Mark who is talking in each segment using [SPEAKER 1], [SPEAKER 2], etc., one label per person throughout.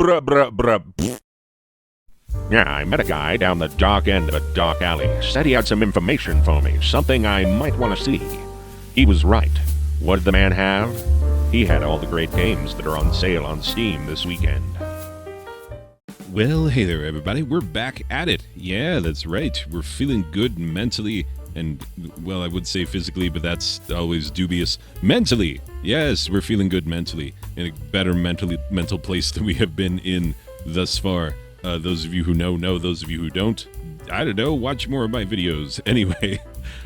[SPEAKER 1] bruh, bruh, bruh. Pfft. Yeah, I met a guy down the dark end of a dark alley. Said he had some information for me, something I might want to see. He was right. What did the man have? He had all the great games that are on sale on Steam this weekend.
[SPEAKER 2] Well, hey there, everybody. We're back at it. Yeah, that's right. We're feeling good mentally and, well, I would say physically, but that's always dubious. Mentally! Yes, we're feeling good mentally. In a better mental place than we have been in thus far. Those of you who know. Those of you who don't, I don't know, watch more of my videos. Anyway,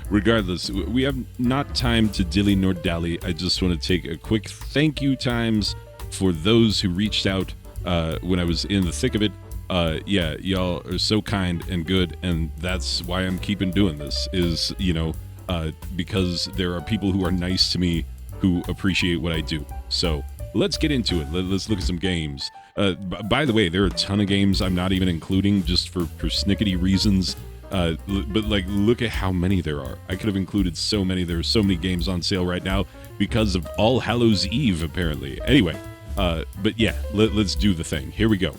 [SPEAKER 2] regardless, we have not time to dilly nor dally. I just want to take a quick thank you times for those who reached out when I was in the thick of it. Yeah, y'all are so kind and good, and that's why I'm keeping doing this, is, because there are people who are nice to me who appreciate what I do. So let's get into it. Let's look at some games. By the way, there are a ton of games I'm not even including just for persnickety reasons. But look at how many there are. I could have included so many. There are so many games on sale right now because of All Hallows Eve, apparently. Anyway, but yeah, let's do the thing. Here we go.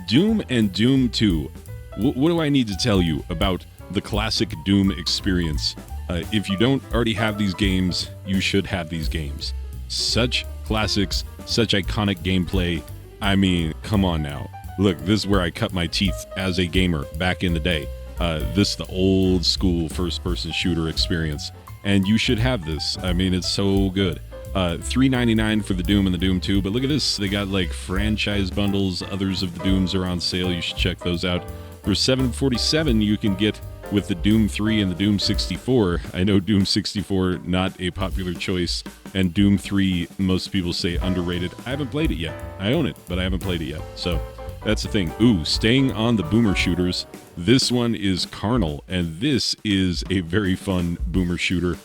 [SPEAKER 2] Doom and Doom 2. What do I need to tell you about the classic Doom experience? If you don't already have these games, you should have these games. Such classics, such iconic gameplay. I mean, come on now. Look, this is where I cut my teeth as a gamer back in the day. This is the old school first-person shooter experience, and you should have this. I mean, it's so good. $3.99 for the Doom and the Doom 2, but look at this. They got like franchise bundles. Others of the Dooms are on sale. You should check those out. For $7.47, you can get with the Doom 3 and the Doom 64. I know Doom 64, not a popular choice, and Doom 3, most people say underrated. I haven't played it yet. I own it, but I haven't played it yet. So that's the thing. Ooh, staying on the boomer shooters, this one is Carnal, and this is a very fun boomer shooter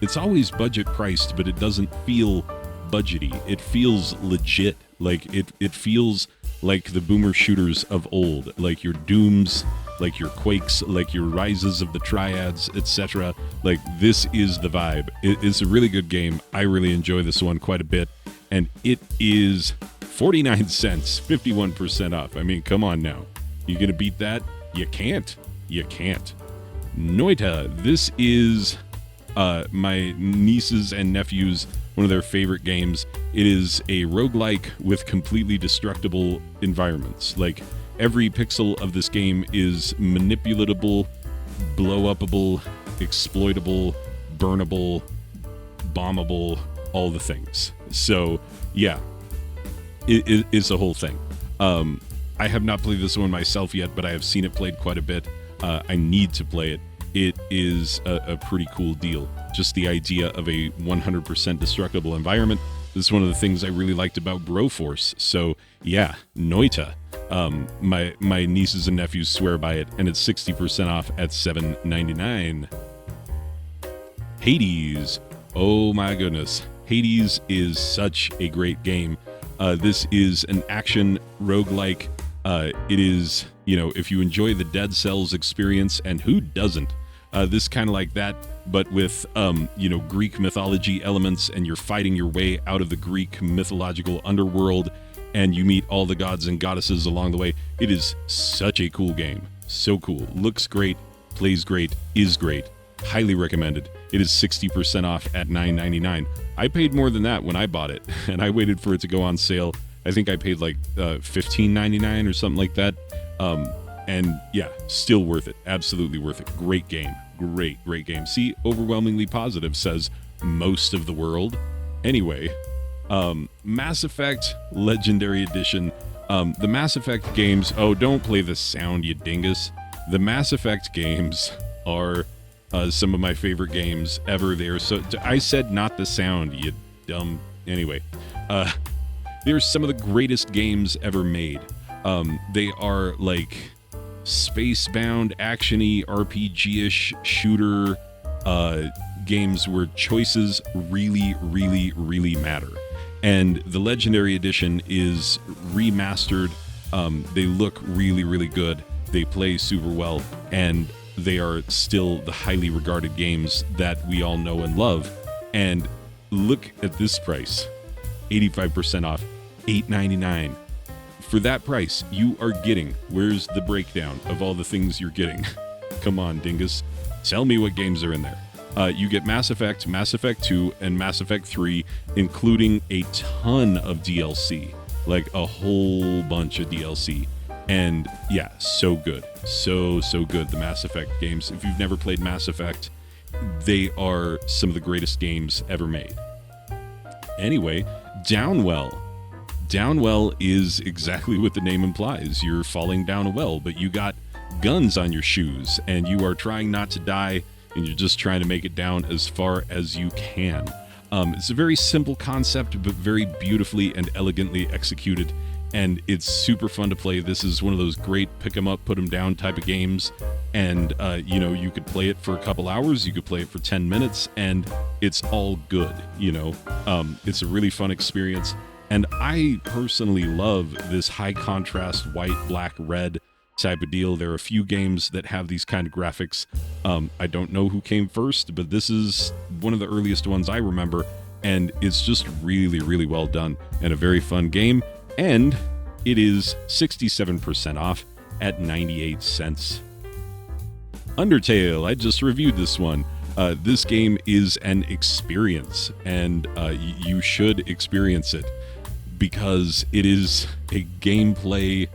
[SPEAKER 2] it's always budget priced, but it doesn't feel budgety. It feels legit. Like it feels like the boomer shooters of old, like your Dooms, like your Quakes, like your Rises of the Triads, etc. Like, this is the vibe. It's a really good game. I really enjoy this one quite a bit, and it is 49 cents, 51% off. I mean, come on now. You gonna beat that? You can't. You can't. Noita. This is my nieces and nephews, one of their favorite games. It is a roguelike with completely destructible environments. Like, every pixel of this game is manipulatable, blow-upable, exploitable, burnable, bombable, all the things. So, yeah, it's a whole thing. I have not played this one myself yet, but I have seen it played quite a bit. I need to play it. It is a pretty cool deal. Just the idea of a 100% destructible environment. This is one of the things I really liked about Broforce. So yeah, Noita. My nieces and nephews swear by it, and it's 60% off at $7.99. Hades. Oh my goodness. Hades is such a great game. This is an action roguelike. It is, if you enjoy the Dead Cells experience, and who doesn't? This kind of like that, but with, Greek mythology elements, and you're fighting your way out of the Greek mythological underworld, and you meet all the gods and goddesses along the way. It is such a cool game. So cool. Looks great, plays great, is great. Highly recommended. It is 60% off at $9.99. I paid more than that when I bought it, and I waited for it to go on sale. I think I paid like $15.99 or something like that. And yeah, still worth it. Absolutely worth it. Great game. Great game. See, overwhelmingly positive says most of the world. Anyway, Mass Effect Legendary Edition. The Mass Effect games, don't play the sound, you dingus. The Mass Effect games are some of my favorite games ever. There, so I said not the sound, you dumb. Anyway, they're some of the greatest games ever made. They are like space-bound, action-y, RPG-ish shooter games where choices really matter. And the Legendary Edition is remastered. They look really good. They play super well, and they are still the highly regarded games that we all know and love. And look at this price, 85% off. $8.99. For that price, you are getting, where's the breakdown of all the things you're getting? Come on, dingus. Tell me what games are in there. You get Mass Effect, Mass Effect 2, and Mass Effect 3, including a ton of DLC. Like a whole bunch of DLC. And yeah, so good. So good, the Mass Effect games. If you've never played Mass Effect, they are some of the greatest games ever made. Anyway, Downwell. Downwell is exactly what the name implies. You're falling down a well, but you got guns on your shoes, and you are trying not to die, and you're just trying to make it down as far as you can. It's a very simple concept, but very beautifully and elegantly executed, and it's super fun to play. This is one of those great pick 'em up, put 'em down type of games, and you could play it for a couple hours, you could play it for 10 minutes, and it's all good. It's a really fun experience. And I personally love this high contrast white, black, red type of deal. There are a few games that have these kind of graphics. I don't know who came first, but this is one of the earliest ones I remember, and it's just really, really well done and a very fun game. And it is 67% off at 98 cents. Undertale, I just reviewed this one. This game is an experience, and you should experience it, because it is a gameplay,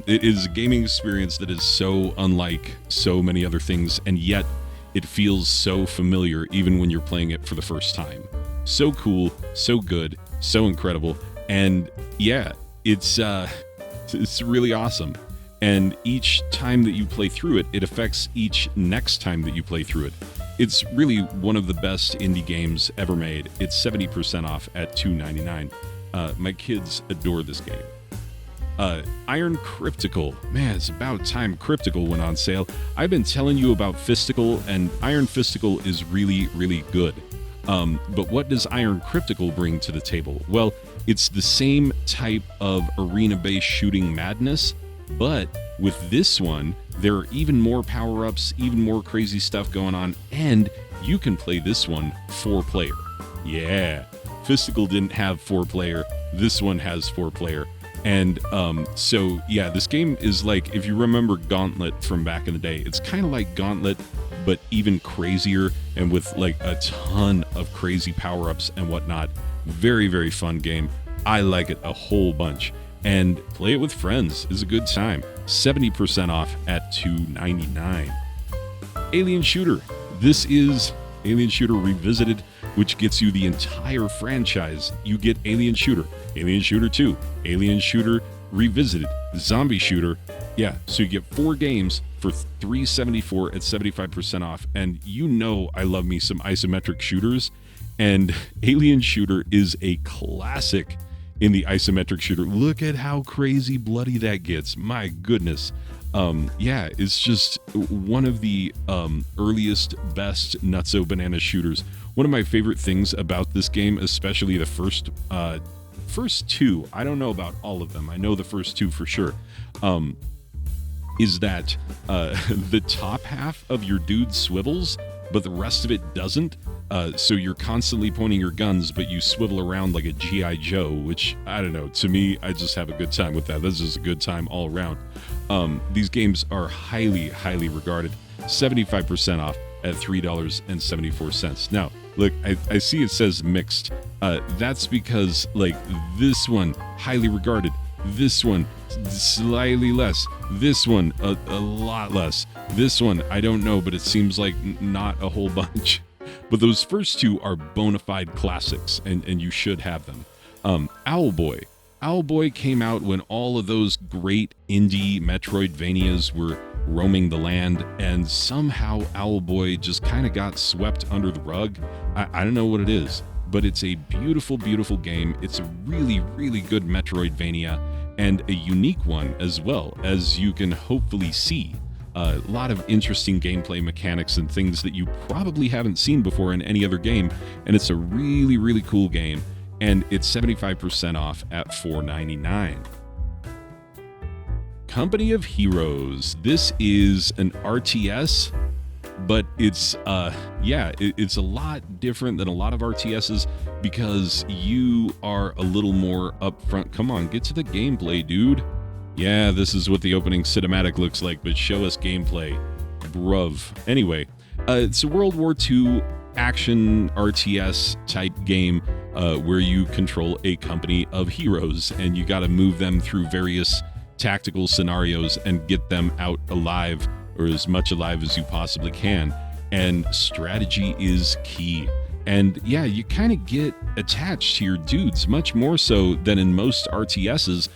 [SPEAKER 2] it is a gaming experience that is so unlike so many other things, and yet it feels so familiar even when you're playing it for the first time. So cool, so good, so incredible, and yeah, it's really awesome. And each time that you play through it, it affects each next time that you play through it. It's really one of the best indie games ever made. It's 70% off at $2.99. My kids adore this game. Iron Crypticle. Man, it's about time Crypticle went on sale. I've been telling you about Fisticle, and Iron Fisticle is really, really good. But what does Iron Crypticle bring to the table? Well, it's the same type of arena-based shooting madness, but with this one, there are even more power-ups, even more crazy stuff going on, and you can play this one 4-player. Yeah, Fisticle didn't have 4-player. This one has 4-player. And so, yeah, this game is like, if you remember Gauntlet from back in the day, it's kind of like Gauntlet, but even crazier and with like a ton of crazy power-ups and whatnot. Very, very fun game. I like it a whole bunch. And play it with friends is a good time. 70% off at $2.99. Alien Shooter. This is Alien Shooter Revisited, which gets you the entire franchise. You get Alien Shooter, Alien Shooter 2, Alien Shooter Revisited, Zombie Shooter. Yeah, so you get 4 games for $3.74 at 75% off. And I love me some isometric shooters. And Alien Shooter is a classic in the isometric shooter. Look at how crazy bloody that gets. My goodness. Yeah, it's just one of the earliest, best nutso banana shooters. One of my favorite things about this game, especially the first 2, I don't know about all of them, I know the first 2 for sure, is that the top half of your dude swivels, but the rest of it doesn't. So you're constantly pointing your guns, but you swivel around like a G.I. Joe, which, I don't know, to me, I just have a good time with that. This is a good time all around. These games are highly, highly regarded. 75% off at $3.74. Now, look, I see it says mixed. That's because, like, this one, highly regarded. This one, slightly less. This one, a lot less. This one, I don't know, but it seems like not a whole bunch. But those first 2 are bona fide classics, and you should have them. Owlboy. Owlboy came out when all of those great indie Metroidvanias were roaming the land, and somehow Owlboy just kind of got swept under the rug. I don't know what it is, but it's a beautiful, beautiful game. It's a really, really good Metroidvania, and a unique one as well, as you can hopefully see. A lot of interesting gameplay mechanics and things that you probably haven't seen before in any other game, and it's a really, really cool game, and it's 75% off at $4.99. Company of Heroes. This is an RTS but it's it's a lot different than a lot of RTSs because you are a little more upfront. Come on, get to the gameplay, dude. Yeah, this is what the opening cinematic looks like, but show us gameplay, bruv. Anyway, it's a World War II action RTS type game where you control a company of heroes and you got to move them through various tactical scenarios and get them out alive, or as much alive as you possibly can. And strategy is key. And yeah, you kind of get attached to your dudes much more so than in most RTSs.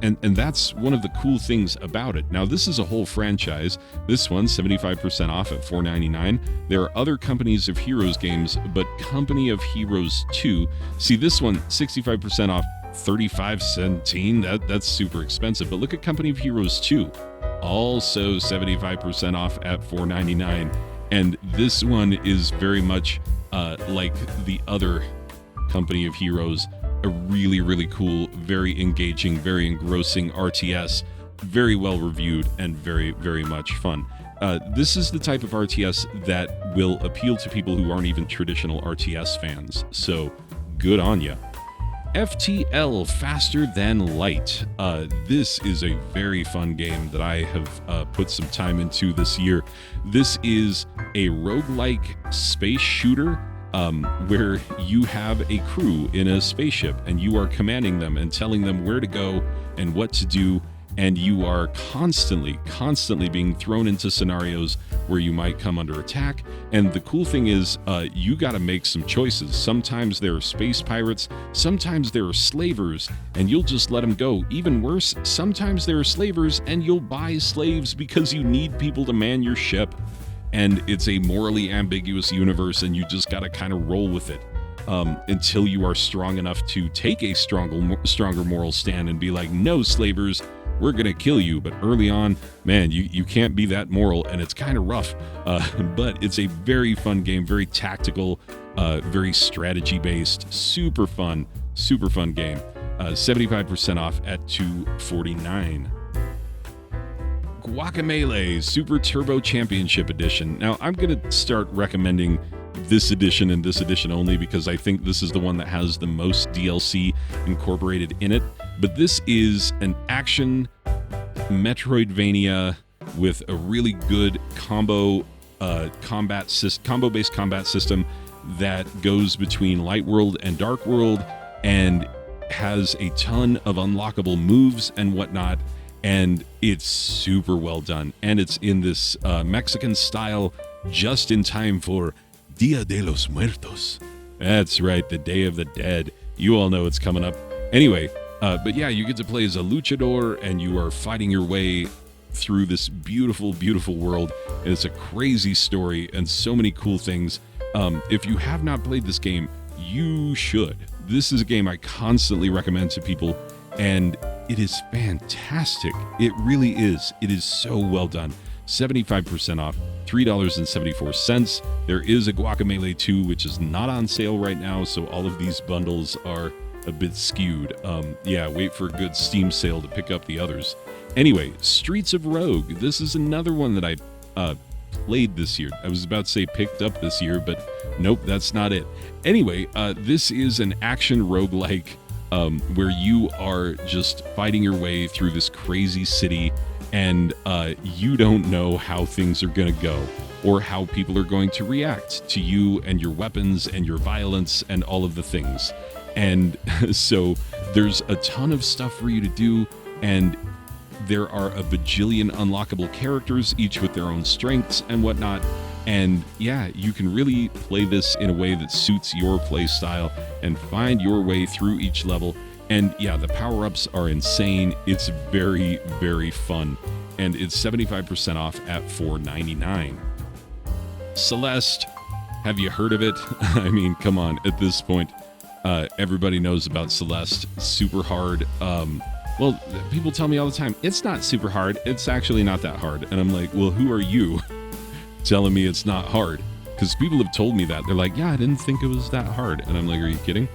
[SPEAKER 2] And that's one of the cool things about it. Now, this is a whole franchise. This one's 75% off at $4.99. There are other Companies of Heroes games, but Company of Heroes 2, see this one, 65% off, $35.17. That's super expensive. But look at Company of Heroes 2, also 75% off at $4.99. And this one is very much like the other Company of Heroes. A really, really cool, very engaging, very engrossing RTS, very well reviewed, and very, very much fun. This is the type of RTS that will appeal to people who aren't even traditional RTS fans, so good on ya. FTL, Faster Than Light. This is a very fun game that I have put some time into this year. This is a roguelike space shooter where you have a crew in a spaceship and you are commanding them and telling them where to go and what to do, and you are constantly being thrown into scenarios where you might come under attack. And the cool thing is you got to make some choices. Sometimes there are space pirates, sometimes there are slavers, and you'll just let them go. Even worse, sometimes there are slavers and you'll buy slaves because you need people to man your ship. And it's a morally ambiguous universe, and you just got to kind of roll with it until you are strong enough to take a stronger moral stand and be like, no, slavers, we're going to kill you. But early on, man, you can't be that moral, and it's kind of rough. But it's a very fun game, very tactical, very strategy-based, super fun game. 75% off at $249. Guacamelee Super Turbo Championship Edition. Now, I'm going to start recommending this edition and this edition only because I think this is the one that has the most DLC incorporated in it. But this is an action Metroidvania with a really good combo-based combat system that goes between Light World and Dark World and has a ton of unlockable moves and whatnot. And it's super well done. And it's in this Mexican style just in time for Dia de los Muertos. That's right, the Day of the Dead. You all know it's coming up. Anyway, but yeah, you get to play as a luchador and you are fighting your way through this beautiful, beautiful world. And it's a crazy story and so many cool things. If you have not played this game, you should. This is a game I constantly recommend to people, and it is fantastic. It really is. It is so well done. 75% off, $3.74. There is a Guacamelee 2, which is not on sale right now, so all of these bundles are a bit skewed. Yeah, wait for a good Steam sale to pick up the others. Anyway, Streets of Rogue. This is another one that I played this year. I was about to say picked up this year, but nope, that's not it. Anyway, this is an action roguelike where you are just fighting your way through this crazy city, and you don't know how things are going to go or how people are going to react to you and your weapons and your violence and all of the things. And so there's a ton of stuff for you to do, and there are a bajillion unlockable characters, each with their own strengths and whatnot. And yeah, you can really play this in a way that suits your play style and find your way through each level. And yeah, the power-ups are insane. It's very, very fun. And it's 75% off at $4.99. Celeste, have you heard of it? I mean, come on, at this point, everybody knows about Celeste. Super hard. Well, people tell me all the time, it's not super hard. It's actually not that hard. And I'm like, well, who are you telling me it's not hard? Because people have told me that. They're like, yeah, I didn't think it was that hard. And I'm like, are you kidding?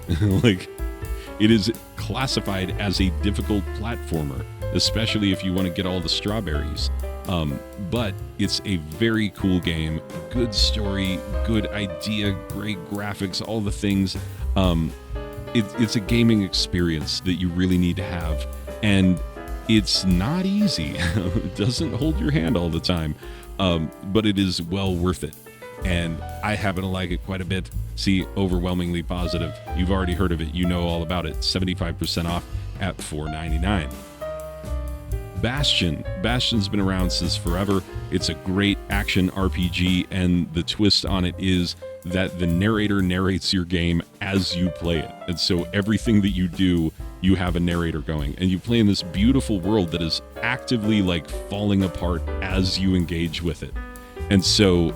[SPEAKER 2] Like, it is classified as a difficult platformer, especially if you want to get all the strawberries. But it's a very cool game. Good story, good idea, great graphics, all the things. It's a gaming experience that you really need to have. And it's not easy. It doesn't hold your hand all the time. But it is well worth it. And I happen to like it quite a bit. See, overwhelmingly positive. You've already heard of it. You know all about it. 75% off at $4.99. Bastion. Bastion's been around since forever. It's a great action RPG, and the twist on it is that the narrator narrates your game as you play it. And so everything that you do, you have a narrator going. And you play in this beautiful world that is actively like falling apart as you engage with it. And so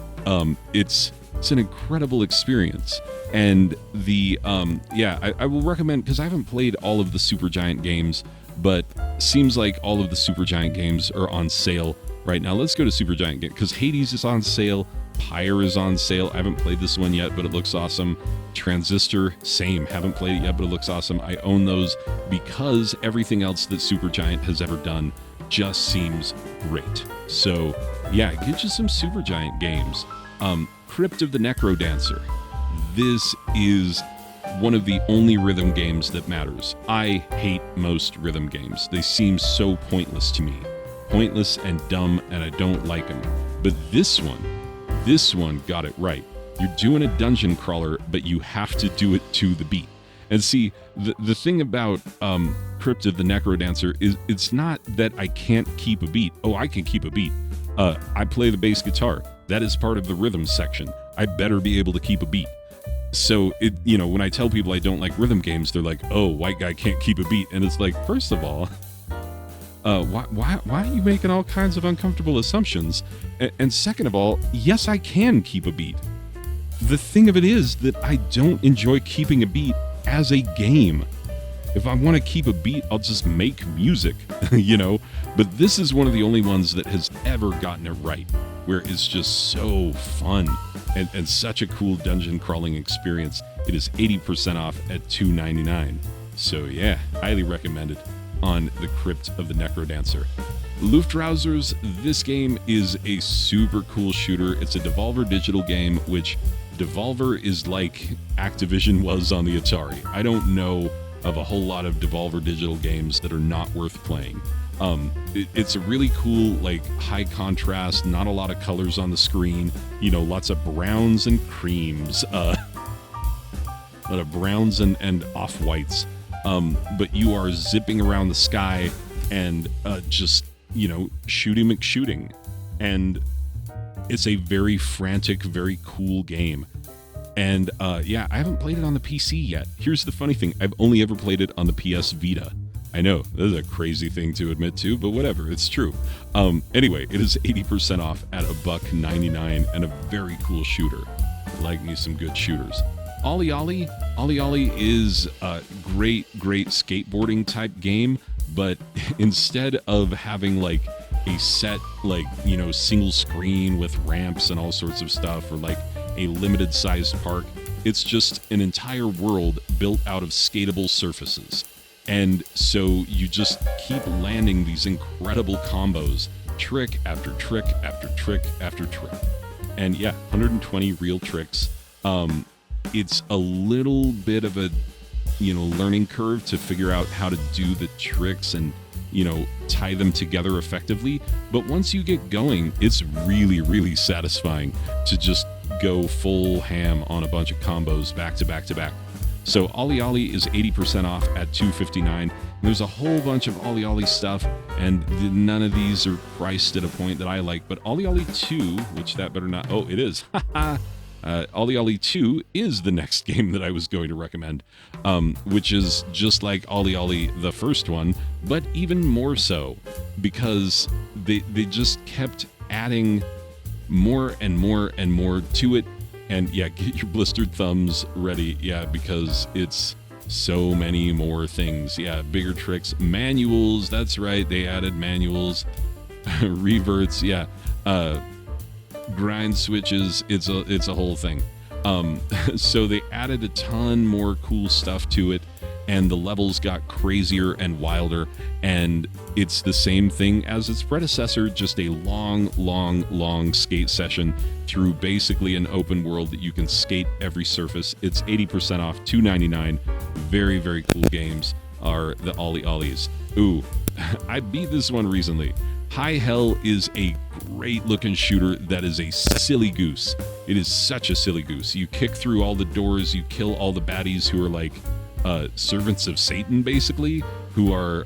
[SPEAKER 2] it's an incredible experience. And the I will recommend, because I haven't played all of the Supergiant games, but seems like all of the Supergiant games are on sale right now. Let's go to Supergiant game, because Hades is on sale, Pyre is on sale. I haven't played this one yet, but it looks awesome. Transistor, same, haven't played it yet, but it looks awesome. I own those because everything else that Supergiant has ever done just seems great. So yeah, get you some Supergiant games. Crypt of the Necrodancer. This is one of the only rhythm games that matters. I hate most rhythm games. They seem so pointless to me. Pointless and dumb, and I don't like them. But this one got it right. You're doing a dungeon crawler, but you have to do it to the beat. And see, the thing about Crypt of the Necrodancer is it's not that I can't keep a beat. Oh, I can keep a beat. I play the bass guitar. That is part of the rhythm section. I better be able to keep a beat. So when I tell people I don't like rhythm games, they're like, "Oh, white guy can't keep a beat," and it's like, first of all, why are you making all kinds of uncomfortable assumptions? And second of all, yes, I can keep a beat. The thing of it is that I don't enjoy keeping a beat as a game. If I want to keep a beat, I'll just make music, But this is one of the only ones that has ever gotten it right, where it's just so fun and such a cool dungeon crawling experience. It is 80% off at $2.99. So yeah, highly recommended on the Crypt of the Necrodancer. Luftrausers, this game is a super cool shooter. It's a Devolver Digital game, which Devolver is like Activision was on the Atari. I don't know of a whole lot of Devolver Digital games that are not worth playing. It's a really cool, like, high contrast, not a lot of colors on the screen, lots of browns and creams, a lot of browns and off-whites, but you are zipping around the sky and just, shooting McShooting, and it's a very frantic, very cool game. And I haven't played it on the PC yet. Here's the funny thing, I've only ever played it on the PS Vita. I know, this is a crazy thing to admit to, but whatever, it's true. Anyway, it is 80% off at $1.99 and a very cool shooter. I like me some good shooters. Olliolli. Olliolli is a great skateboarding type game, but instead of having like a set, single screen with ramps and all sorts of stuff, or like a limited sized park, it's just an entire world built out of skatable surfaces. And so you just keep landing these incredible combos, trick after trick after trick after trick. And yeah, 120 real tricks. It's a little bit of a, learning curve to figure out how to do the tricks and, tie them together effectively. But once you get going, it's really, really satisfying to just go full ham on a bunch of combos back to back to back. So Olliolli is 80% off at $2.59. There's a whole bunch of Olliolli stuff, and none of these are priced at a point that I like. But Olliolli 2, which that better not... Oh, it is. Olliolli 2 is the next game that I was going to recommend, which is just like Olliolli, the first one, but even more so, because they just kept adding more and more and more to it. And yeah, get your blistered thumbs ready, because it's so many more things. Yeah, bigger tricks, manuals, that's right, they added manuals, reverts, grind switches, it's a whole thing. So they added a ton more cool stuff to it, and the levels got crazier and wilder, and it's the same thing as its predecessor, just a long skate session through basically an open world that you can skate every surface. It's 80% off, $2.99. Very, very cool games are the Olliollis. Ooh, I beat this one recently. High Hell is a great looking shooter that is a silly goose. It is such a silly goose. You kick through all the doors, you kill all the baddies who are like servants of Satan, basically, who are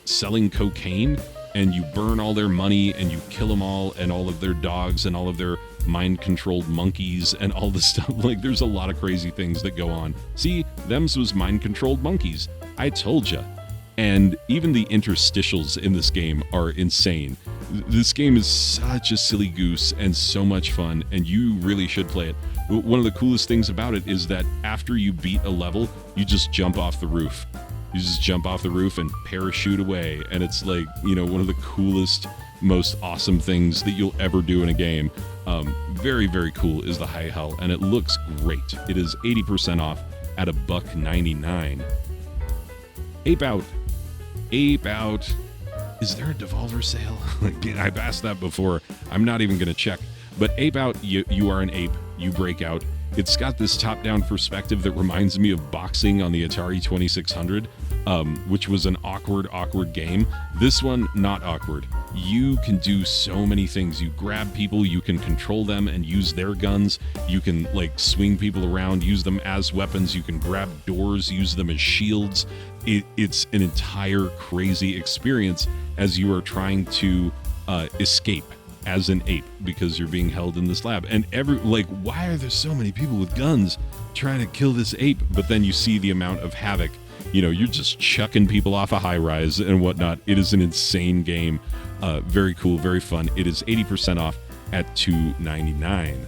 [SPEAKER 2] selling cocaine, and you burn all their money and you kill them all and all of their dogs and all of their mind-controlled monkeys and all this stuff. Like, there's a lot of crazy things that go on. See, thems was mind-controlled monkeys. I told ya. And even the interstitials in this game are insane. This game is such a silly goose and so much fun, and you really should play it. One of the coolest things about it is that after you beat a level, you just jump off the roof. You just jump off the roof and parachute away, and it's like, you know, one of the coolest, most awesome things that you'll ever do in a game. Very, very cool is the High Hell, and it looks great. It is 80% off at $1.99. Ape Out. Ape Out. Is there a Devolver sale? I've asked that before. I'm not even going to check. But Ape Out, you are an ape. You break out. It's got this top-down perspective that reminds me of boxing on the Atari 2600, which was an awkward game. This one, not awkward. You can do so many things. You grab people, you can control them and use their guns. You can, like, swing people around, use them as weapons. You can grab doors, use them as shields. It's an entire crazy experience as you are trying to escape as an ape because you're being held in this lab. And why are there so many people with guns trying to kill this ape? But then you see the amount of havoc. You know, you're just chucking people off a high rise and whatnot. It is an insane game. Very cool, very fun. It is 80% off at $2.99.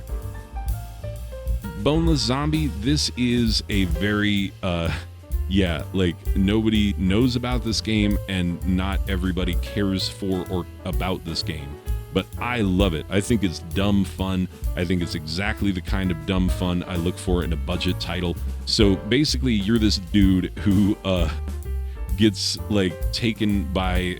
[SPEAKER 2] Boneless Zombie, this is a very nobody knows about this game and not everybody cares for or about this game. But I love it. I think it's dumb fun. I think it's exactly the kind of dumb fun I look for in a budget title. So basically, you're this dude who gets like taken by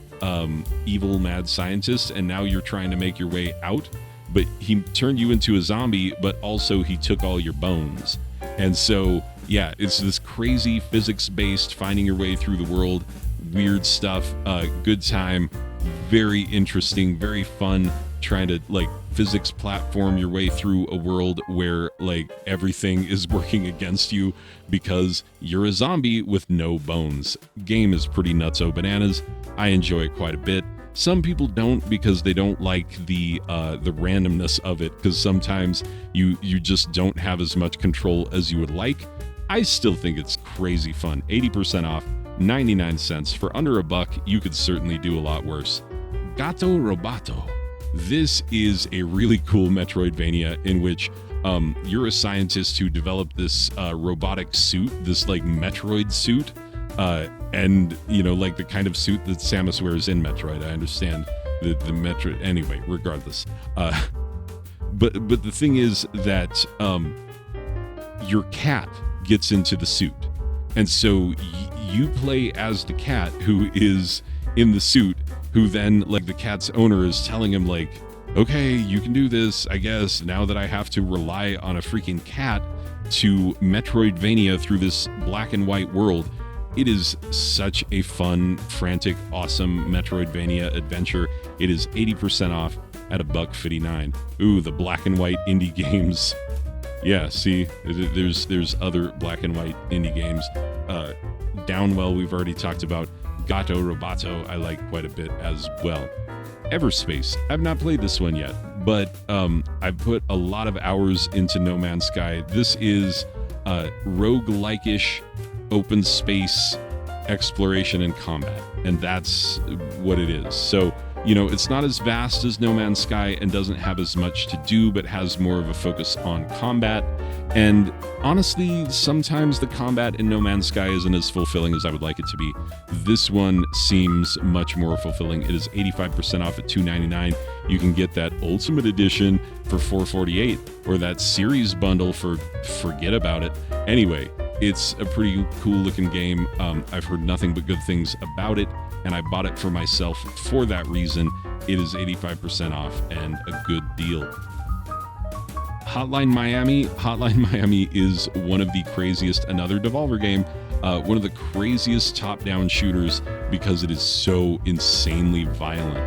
[SPEAKER 2] evil mad scientists, and now you're trying to make your way out. But he turned you into a zombie, but also he took all your bones. And so, yeah, it's this crazy physics-based finding your way through the world, weird stuff, good time. Very interesting, very fun, trying to like physics platform your way through a world where like everything is working against you because you're a zombie with no bones. Game is pretty nutso bananas. I enjoy it quite a bit. Some people don't because they don't like the randomness of it, because sometimes you just don't have as much control as you would like. I still think it's crazy fun. 80% off. 99 cents. For under $1, you could certainly do a lot worse. Gato Roboto. This is a really cool Metroidvania in which you're a scientist who developed this robotic suit, this like Metroid suit, and you know, like the kind of suit that Samus wears in Metroid. I understand the Metroid. Anyway, regardless. But the thing is that your cat gets into the suit, and so you play as the cat who is in the suit, who then, like, the cat's owner is telling him, like, okay, you can do this, I guess, now that I have to rely on a freaking cat to Metroidvania through this black and white world. It is such a fun, frantic, awesome Metroidvania adventure. It is 80% off at $1.59. Ooh, the black and white indie games. Yeah, see, there's other black and white indie games. Downwell, we've already talked about. Gato Roboto, I like quite a bit as well. Everspace, I've not played this one yet, but I've put a lot of hours into No Man's Sky. This is roguelike-ish open space exploration and combat, and that's what it is. So, you know, it's not as vast as No Man's Sky and doesn't have as much to do, but has more of a focus on combat. And honestly, sometimes the combat in No Man's Sky isn't as fulfilling as I would like it to be. This one seems much more fulfilling. It is 85% off at $2.99. You can get that Ultimate Edition for $4.48, or that series bundle for forget about it. Anyway, it's a pretty cool looking game. I've heard nothing but good things about it, and I bought it for myself for that reason. It is 85% off and a good deal. Hotline Miami. Hotline Miami is one of the craziest, another Devolver game, one of the craziest top-down shooters because it is so insanely violent.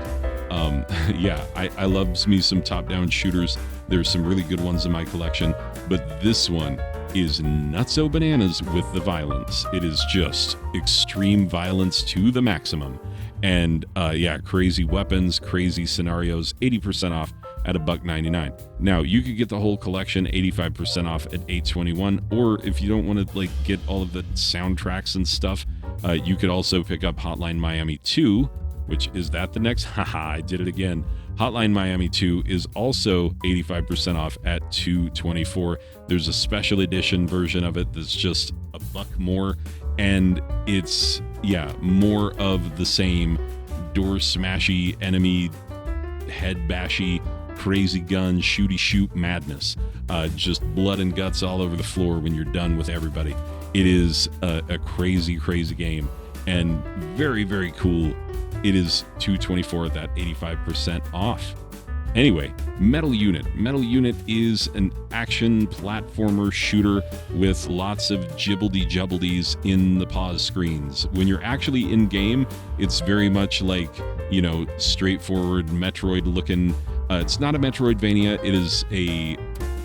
[SPEAKER 2] Yeah, I love me some top-down shooters. There's some really good ones in my collection, but this one is nutso bananas with the violence. It is just extreme violence to the maximum. And yeah, crazy weapons, crazy scenarios, 80% off at $1.99. Now, you could get the whole collection 85% off at $8.21, or if you don't want to like get all of the soundtracks and stuff, you could also pick up Hotline Miami 2, which is that the next? Haha, I did it again. Hotline Miami 2 is also 85% off at $2.24. There's a special edition version of it that's just $1 more, and it's, yeah, more of the same door smashy, enemy head bashy, crazy gun, shooty shoot madness. Just blood and guts all over the floor when you're done with everybody. It is a crazy, crazy game, and very, very cool. It is $2.24 at that 85% off. Anyway, Metal Unit. Metal Unit is an action platformer shooter with lots of jibbledy-jubbledies in the pause screens. When you're actually in game, it's very much like, you know, straightforward Metroid-looking. It's not a Metroidvania. It is a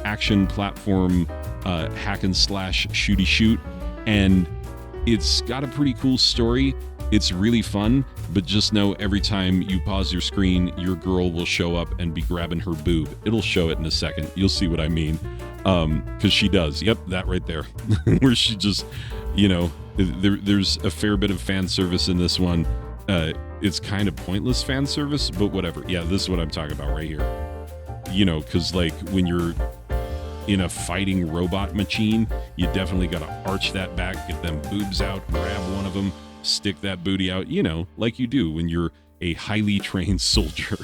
[SPEAKER 2] action platform hack and slash shooty shoot, and it's got a pretty cool story. It's really fun, but just know every time you pause your screen, your girl will show up and be grabbing her boob. It'll show it in a second. You'll see what I mean. Because she does. Yep, that right there. Where she just, you know, there's a fair bit of fan service in this one. It's kind of pointless fan service, but whatever. Yeah, this is what I'm talking about right here. You know, because like when you're in a fighting robot machine, you definitely got to arch that back, get them boobs out, grab one of them, stick that booty out, you know, like you do when you're a highly trained soldier.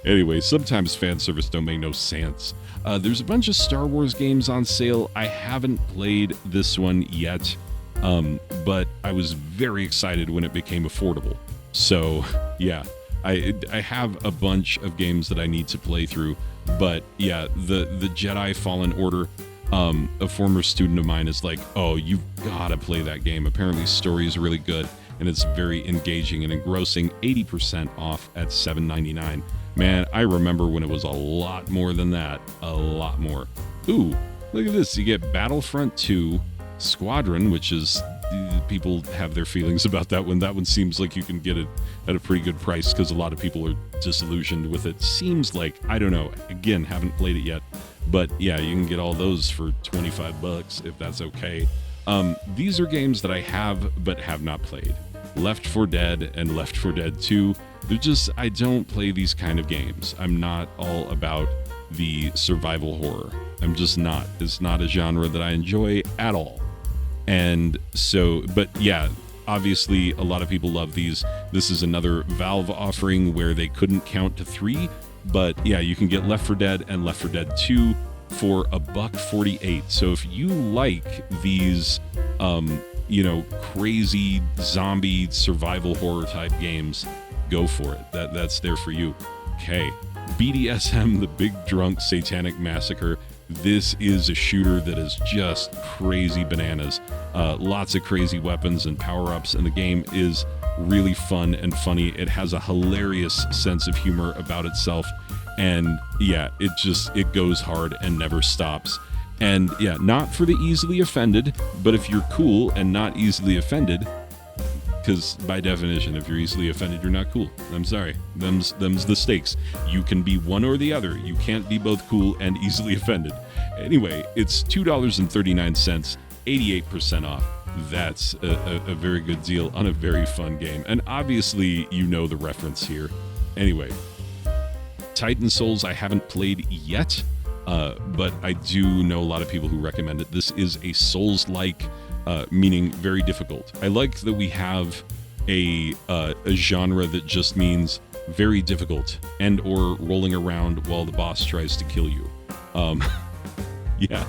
[SPEAKER 2] Anyway, sometimes fan service don't make no sense. There's a bunch of Star Wars games on sale. I haven't played this one yet, but I was very excited when it became affordable. So, yeah, I have a bunch of games that I need to play through, but yeah, the Jedi Fallen Order, a former student of mine is like, oh, you've got to play that game. Apparently, the story is really good, and it's very engaging and engrossing. 80% off at $7.99. Man, I remember when it was a lot more than that. A lot more. Ooh, look at this. You get Battlefront 2 Squadron, which is, people have their feelings about that one. That one seems like you can get it at a pretty good price because a lot of people are disillusioned with it. Seems like, I don't know. Again, haven't played it yet. But yeah, you can get all those for $25 if that's okay. These are games that I have but have not played. Left 4 Dead and Left 4 Dead 2. They're just, I don't play these kind of games. I'm not all about the survival horror. I'm just not. It's not a genre that I enjoy at all. And so, but yeah, obviously a lot of people love these. This is another Valve offering where they couldn't count to 3. But yeah, you can get Left 4 Dead and Left 4 Dead 2 for $1.48. So if you like these, you know, crazy zombie survival horror type games, go for it. That's there for you. Okay, BDSM, the Big Drunk Satanic Massacre. This is a shooter that is just crazy bananas. Lots of crazy weapons and power-ups, and the game is really fun and funny. It has a hilarious sense of humor about itself, and yeah, it goes hard and never stops. And yeah, not for the easily offended, but if you're cool and not easily offended, because by definition, if you're easily offended, you're not cool. I'm sorry. Them's the stakes. You can be one or the other. You can't be both cool and easily offended. Anyway, it's $2.39, 88% off. That's a very good deal on a very fun game. And obviously, you know the reference here. Anyway, Titan Souls I haven't played yet, but I do know a lot of people who recommend it. This is a Souls-like, meaning very difficult. I like that we have a genre that just means very difficult and or rolling around while the boss tries to kill you. Yeah.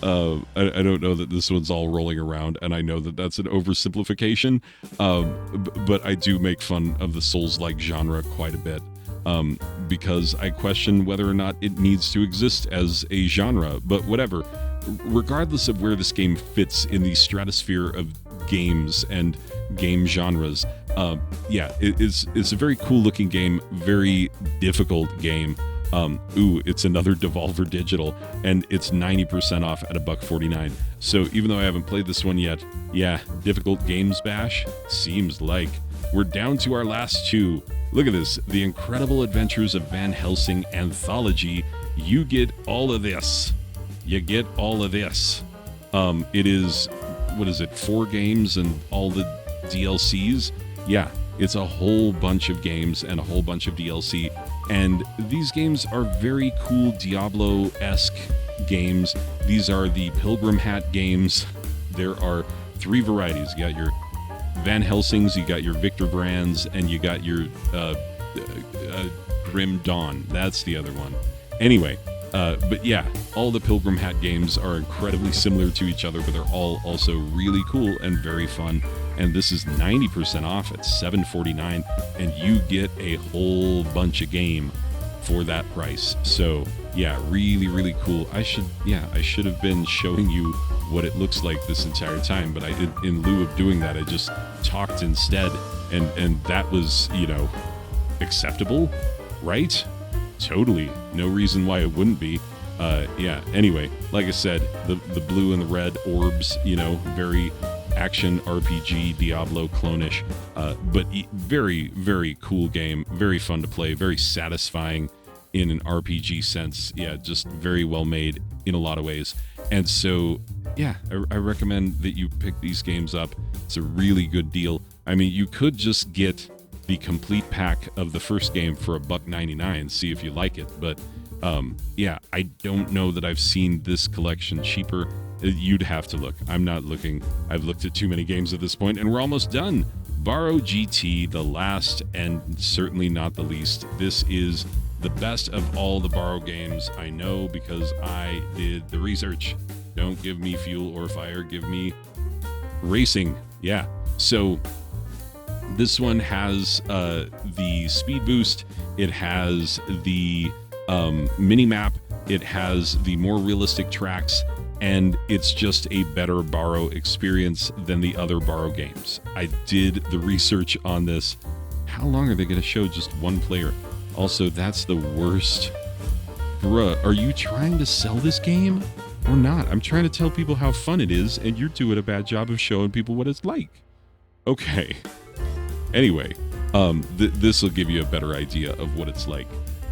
[SPEAKER 2] I don't know that this one's all rolling around, and I know that that's an oversimplification, but I do make fun of the Souls-like genre quite a bit, because I question whether or not it needs to exist as a genre, but whatever. Regardless of where this game fits in the stratosphere of games and game genres, it's a very cool looking game, very difficult game. It's another Devolver Digital, and it's 90% off at $1.49. So even though I haven't played this one yet, yeah, difficult games bash? Seems like. We're down to our last two. Look at this, The Incredible Adventures of Van Helsing Anthology. You get all of this. You get all of this. It is, 4 games and all the DLCs? Yeah, it's a whole bunch of games and a whole bunch of DLC. And these games are very cool Diablo-esque games. These are the Pilgrim Hat games. There are 3 varieties. You got your Van Helsings, you got your Victor Brands, and you got your Grim Dawn. That's the other one. Anyway, but yeah, all the Pilgrim Hat games are incredibly similar to each other, but they're all also really cool and very fun. And this is 90% off at $7.49, and you get a whole bunch of game for that price. So yeah, really, really cool. I should have been showing you what it looks like this entire time, but I did, in lieu of doing that, I just talked instead, and that was, acceptable, right? Totally. No reason why it wouldn't be. Anyway, like I said, the blue and the red orbs, very action RPG Diablo clone-ish, but very, very cool game, very fun to play, very satisfying in an RPG sense. Yeah, just very well made in a lot of ways. And so, yeah, I recommend that you pick these games up. It's a really good deal. I mean, you could just get the complete pack of the first game for $1.99, see if you like it, but I don't know that I've seen this collection cheaper. You'd have to look. I'm not looking. I've looked at too many games at this point, and we're almost done. Barro GT, the last and certainly not the least. This is the best of all the Barro games. I know because I did the research. Don't give me fuel or fire. Give me racing. Yeah. So this one has the speed boost. It has the mini map. It has the more realistic tracks. And it's just a better Barro experience than the other Barro games. I did the research on this. How long are they going to show just one player? Also, that's the worst. Bruh, are you trying to sell this game or not? I'm trying to tell people how fun it is, and you're doing a bad job of showing people what it's like. Okay. Anyway, this will give you a better idea of what it's like.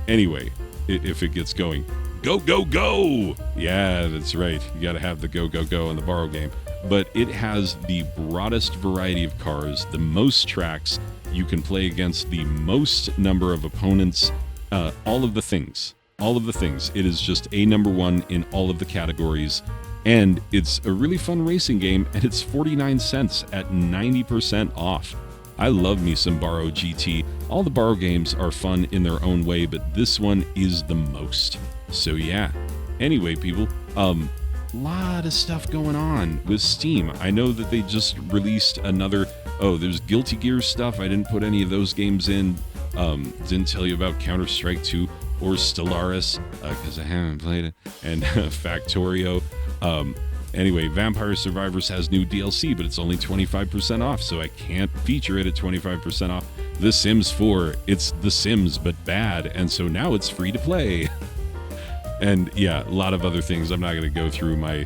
[SPEAKER 2] Anyway, if it gets going. Go, go, go! Yeah, that's right. You gotta have the go, go, go in the Barro game. But it has the broadest variety of cars, the most tracks. You can play against the most number of opponents. All of the things. All of the things. It is just a number one in all of the categories. And it's a really fun racing game, and it's 49 cents at 90% off. I love me some Barro GT. All the Barro games are fun in their own way, but this one is the most. So yeah. Anyway, people, lot of stuff going on with Steam. I know that they just released another, there's Guilty Gear stuff. I didn't put any of those games in. Didn't tell you about Counter-Strike 2 or Stellaris, because I haven't played it, and Factorio. Anyway, Vampire Survivors has new DLC, but it's only 25% off, so I can't feature it at 25% off. The Sims 4, it's The Sims, but bad, and so now it's free to play. And yeah, a lot of other things. I'm not going to go through my,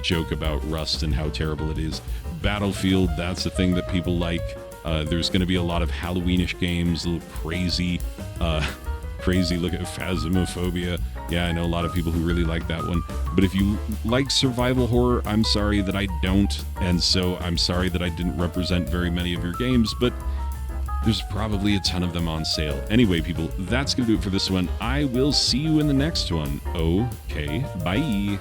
[SPEAKER 2] joke about Rust and how terrible it is. Battlefield, that's the thing that people like. There's going to be a lot of Halloweenish games, a little crazy. Look at Phasmophobia. Yeah, I know a lot of people who really like that one. But if you like survival horror, I'm sorry that I don't. And so I'm sorry that I didn't represent very many of your games, but there's probably a ton of them on sale. Anyway, people, that's going to do it for this one. I will see you in the next one. Okay, bye.